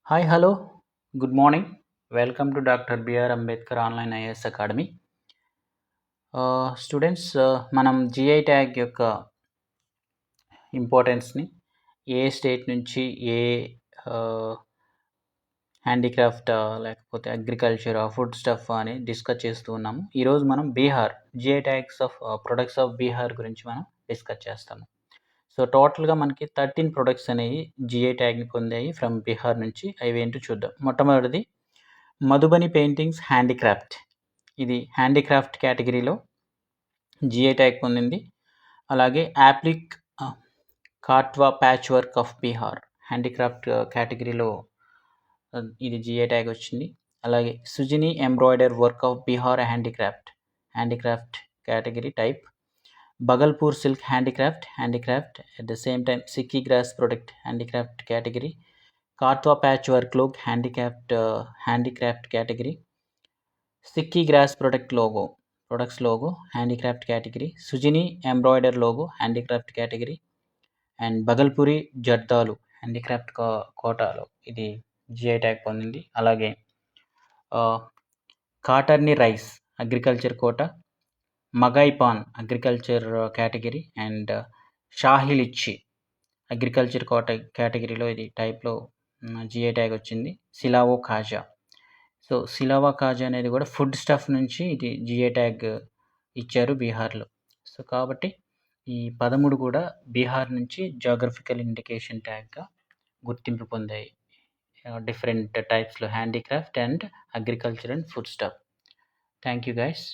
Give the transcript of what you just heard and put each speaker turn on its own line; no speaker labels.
Hi hello good morning welcome to doctor BR Ambedkar online IAS academy students మనం GI tag యొక్క ఇంపార్టెన్స్ని ఏ state నుంచి ఏ హ్యాండీక్రాఫ్ట్ లేకపోతే అగ్రికల్చర్ ఫుడ్ స్టఫ్ అని డిస్కస్ చేస్తూ ఉన్నాము. ఈరోజు మనం Bihar GI tags of products of Bihar గురించి మనం డిస్కస్ చేస్తాము. సో టోటల్గా మనకి 13 ప్రొడక్ట్స్ అనేవి జిఐ ట్యాగ్ని పొందాయి ఫ్రమ్ బీహార్ నుంచి. అవి ఏంటో చూద్దాం. మొట్టమొదటిది మధుబని పెయింటింగ్స్ హ్యాండీక్రాఫ్ట్. ఇది హ్యాండీక్రాఫ్ట్ కేటగిరీలో జిఐ ట్యాగ్ పొందింది. అలాగే applique Khatwa patch work of Bihar handicraft కేటగిరీలో ఇది జిఐ ట్యాగ్ వచ్చింది. అలాగే Sujini embroider work of Bihar handicraft category type. Bhagalpur silk handicraft at the same time Sikki grass product handicraft category. Katwa patchwork logo handicraft category. Sikki grass products logo handicraft category. Sujini embroider logo handicraft category. And Bhagalpuri Jardalu handicraft కోటాలో ఇది GI tag పొందింది. అలాగే Katarni rice agriculture కోటా, Magahi paan agriculture category and Shahi litchi agriculture కేటగిరీలో ఇది టైప్లో GI tag వచ్చింది. సిలావో కాజా. So సిలావో కాజా అనేది కూడా ఫుడ్ స్టఫ్ నుంచి ఇది జిఐ ట్యాగ్ ఇచ్చారు బీహార్లో. సో కాబట్టి ఈ 13 కూడా బీహార్ నుంచి జాగ్రఫికల్ ఇండికేషన్ ట్యాగ్గా గుర్తింపు పొందాయి. డిఫరెంట్ టైప్స్లో handicraft and agriculture and food stuff. Thank you guys.